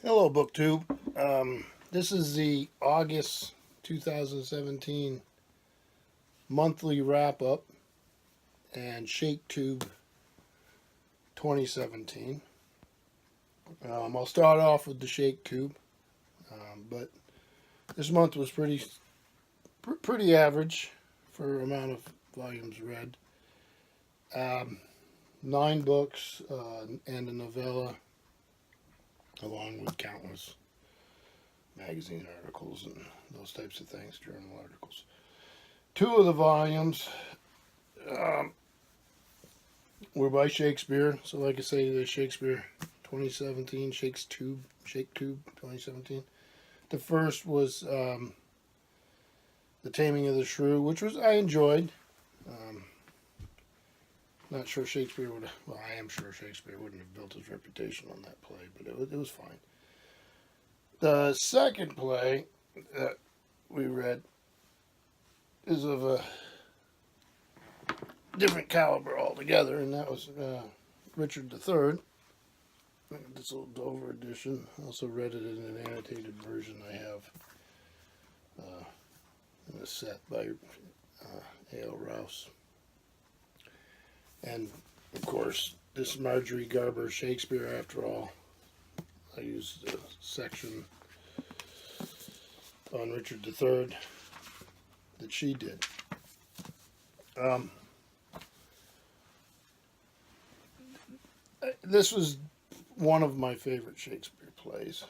Hello, BookTube. This is the August 2017 monthly wrap up and ShakeTube 2017. I'll start off with the ShakeTube, but this month was pretty average for amount of volumes read. 9 books and a novella, along with countless magazine articles and those types of things, journal articles. 2 of the volumes were by Shakespeare. So like I say, the Shakespeare 2017, ShakeTube 2017. The first was The Taming of the Shrew, which I enjoyed. Not sure Shakespeare would have, well, I am sure Shakespeare wouldn't have built his reputation on that play, but it was fine. The second play that we read is of a different caliber altogether, and that was Richard III. This little Dover edition. I also read it in an annotated version I have in a set by A.L. Rouse. And, of course, this Marjorie Garber Shakespeare, after all. I used a section on Richard III that she did. This was one of my favorite Shakespeare plays.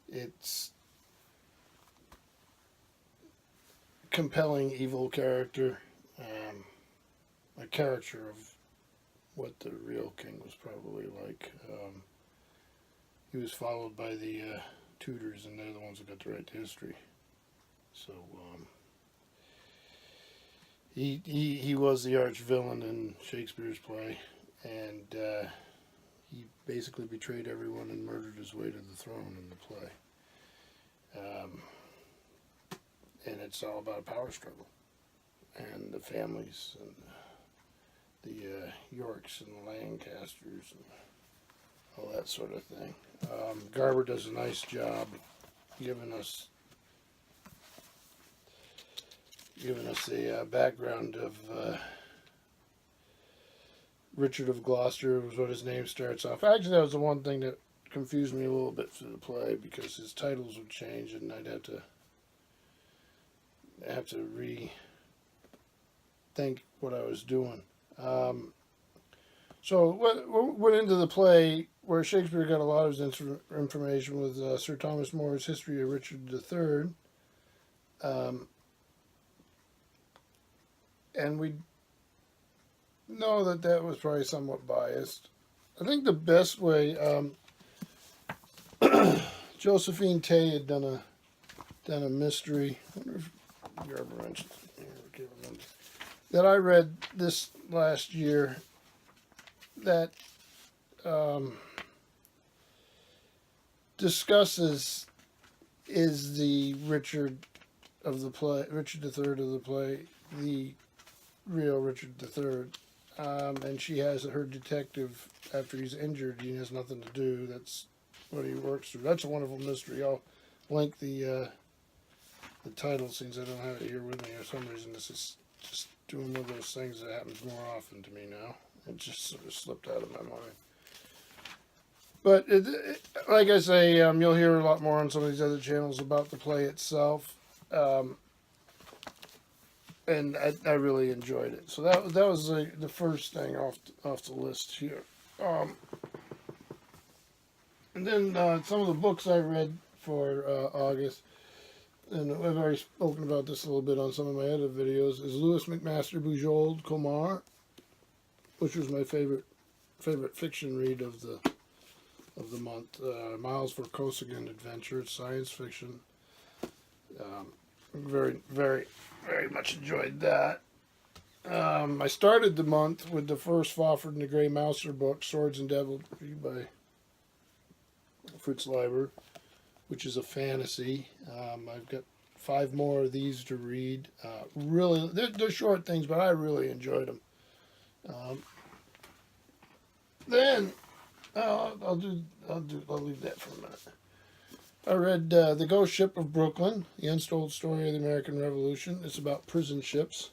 It's compelling evil character. A caricature of what the real king was probably like. He was followed by the Tudors, and they're the ones who got the right to history. So he was the arch villain in Shakespeare's play, and he basically betrayed everyone and murdered his way to the throne in the play. And it's all about a power struggle and the families and the Yorks and the Lancasters and all that sort of thing. Garber does a nice job giving us a background of Richard of Gloucester, was what his name starts off. Actually, that was the one thing that confused me a little bit through the play, because his titles would change and I'd have to rethink what I was doing. So what went into the play, where Shakespeare got a lot of his information, with Sir Thomas More's History of Richard III. And we know that was probably somewhat biased. I think the best way, Josephine Tay had done a mystery. I wonder if Garber mentioned it, that I read this last year, that discusses is the Richard III of the play, the real Richard III. And she has her detective, after he's injured, he has nothing to do. That's what he works through. That's a wonderful mystery. I'll link the title, since I don't have it here with me. For some reason, this is just doing one of those things that happens more often to me now. It just sort of slipped out of my mind. But like I say, you'll hear a lot more on some of these other channels about the play itself. And I really enjoyed it. So that was the first thing off the list here. And then some of the books I read for August, and I've already spoken about this a little bit on some of my other videos, is Louis McMaster Bujold Comar, which was my favorite fiction read of the month. Miles Vorkosigan adventure, science fiction. Very, very, very much enjoyed that. I started the month with the first Fafhrd and the Grey Mouser book, Swords and Devilry, by Fritz Leiber, which is a fantasy. I've got 5 more of these to read. Really, they're short things, but I really enjoyed them. Then I'll leave that for a minute. I read The Ghost Ship of Brooklyn, The Untold Story of the American Revolution. It's about prison ships,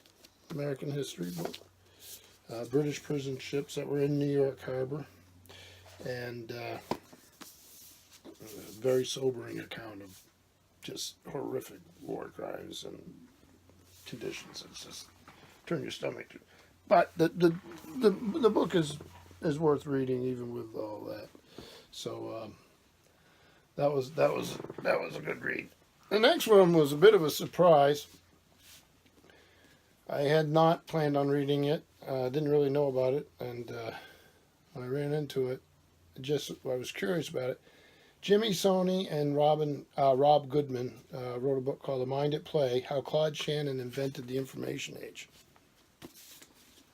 American history book. British prison ships that were in New York Harbor. And a very sobering account of just horrific war crimes and conditions. It's just turn your stomach to. But the book is worth reading even with all that. So that was a good read. The next one was a bit of a surprise. I had not planned on reading it. Didn't really know about it, and when I ran into it, I was curious about it. Jimmy Soni and Rob Goodman wrote a book called The Mind at Play: How Claude Shannon Invented the Information Age.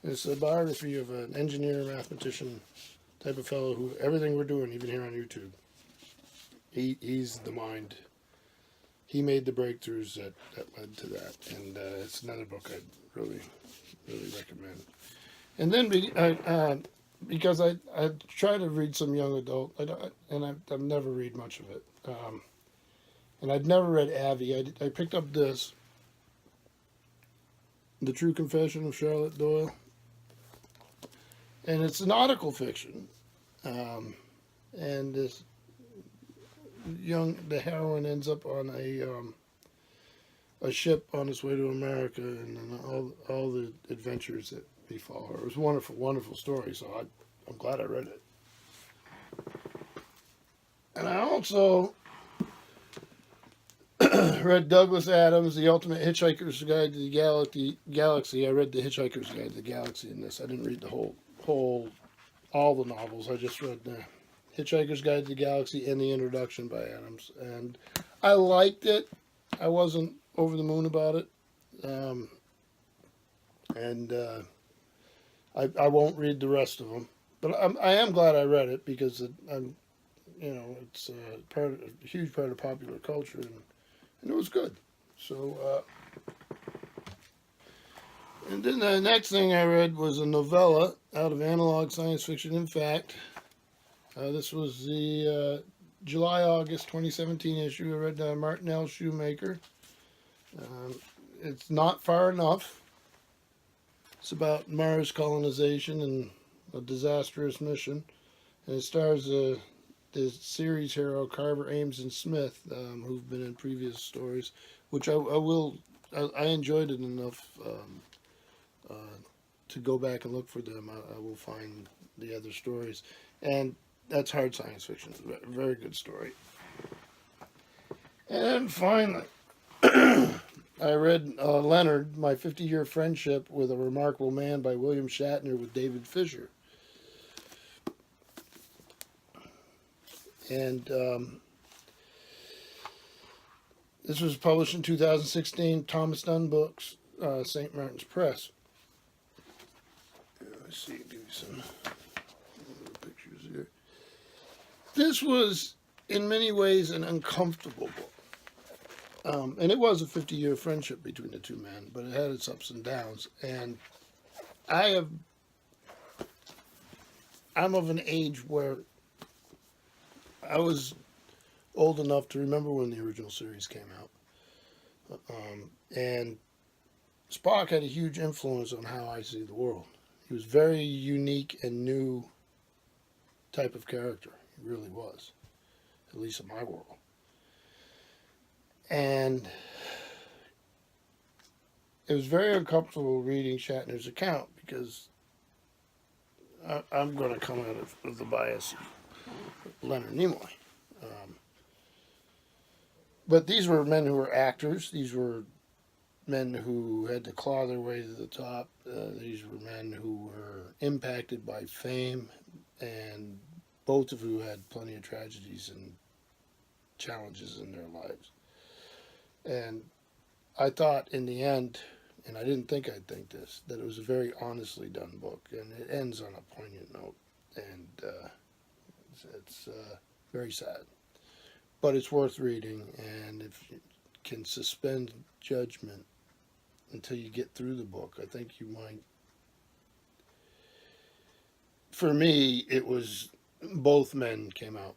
It's a biography of an engineer, mathematician type of fellow who everything we're doing, even here on YouTube, he's the mind. He made the breakthroughs that led to that, and it's another book I'd really recommend. And then because I try to read some young adult, I've never read much of it, and I'd never read Avi. I picked up this, The True Confession of Charlotte Doyle, and it's nautical fiction, and the heroine ends up on a ship on its way to America, and all the adventures that befall her. It was a wonderful story. So I'm glad I read it. And I also read Douglas Adams' The Ultimate Hitchhiker's Guide to the Galaxy. I read The Hitchhiker's Guide to the Galaxy in this. I didn't read the all the novels. I just read the Hitchhiker's Guide to the Galaxy and the introduction by Adams, and I liked it. I wasn't over the moon about it, and I won't read the rest of them. But I am glad I read it because it's a huge part of popular culture, and it was good. So, and then the next thing I read was a novella out of Analog Science Fiction. In fact, this was the July-August 2017 issue. I read Martin L. Shoemaker. It's Not Far Enough. It's about Mars colonization and a disastrous mission. And it stars the series hero Carver, Ames, and Smith, who've been in previous stories, which I enjoyed it enough to go back and look for them. I will find the other stories. And that's hard science fiction. A very good story. And finally, I read Leonard, My 50-Year Friendship with a Remarkable Man by William Shatner with David Fisher. And this was published in 2016, Thomas Dunn Books, St. Martin's Press. Let's see, give you some pictures here. This was, in many ways, an uncomfortable book. And it was a 50-year friendship between the two men, but it had its ups and downs. And I'm of an age where I was old enough to remember when the original series came out. And Spock had a huge influence on how I see the world. He was very unique and new type of character. He really was, at least in my world. And it was very uncomfortable reading Shatner's account because I'm going to come out of the bias of Leonard Nimoy. But these were men who were actors. These were men who had to claw their way to the top. These were men who were impacted by fame, and both of who had plenty of tragedies and challenges in their lives. And I thought in the end, and I didn't think I'd think this, that it was a very honestly done book, and it ends on a poignant note, and it's very sad. But it's worth reading, and if you can suspend judgment until you get through the book, I think you might. For me, it was both men came out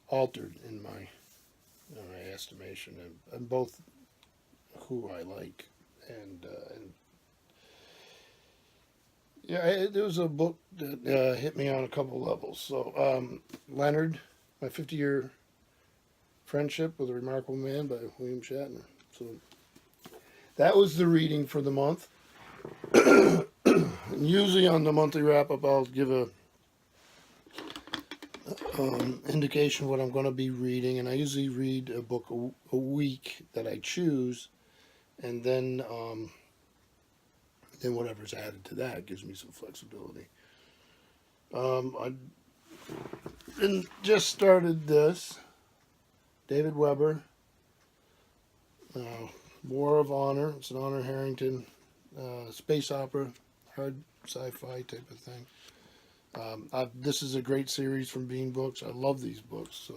altered in my estimation, and both who I like, and yeah, there was a book that hit me on a couple levels. So Leonard, my 50-year friendship with a remarkable man by William Shatner. So that was the reading for the month. Usually on the monthly wrap up, I'll give a indication of what I'm going to be reading, and I usually read a book a week that I choose, and then whatever's added to that gives me some flexibility. I just started this. David Weber, War of Honor. It's an Honor Harrington space opera, hard sci-fi type of thing. This is a great series from Bean Books. I love these books. So,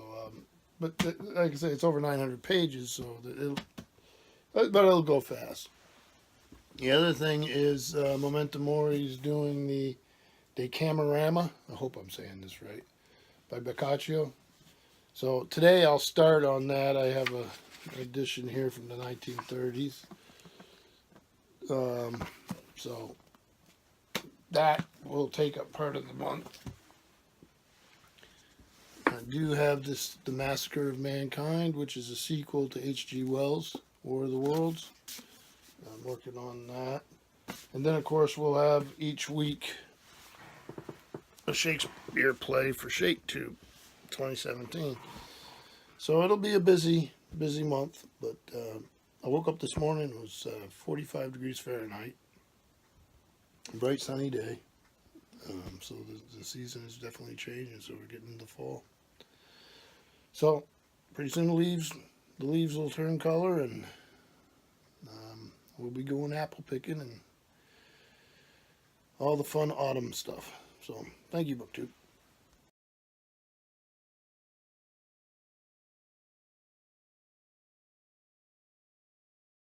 but like I say, it's over 900 pages, so it'll go fast. The other thing is Memento Mori is doing the Decamerama. I hope I'm saying this right, by Boccaccio. So today I'll start on that. I have an edition here from the 1930s. So that will take up part of the month. I do have The Massacre of Mankind, which is a sequel to H.G. Wells' War of the Worlds. I'm working on that. And then, of course, we'll have each week a Shakespeare play for ShakeTube 2017. So it'll be a busy month, but I woke up this morning, it was 45 degrees Fahrenheit. A bright sunny day. So the season is definitely changing, so we're getting into fall. So pretty soon the leaves will turn color, and we'll be going apple picking and all the fun autumn stuff. So thank you, BookTube.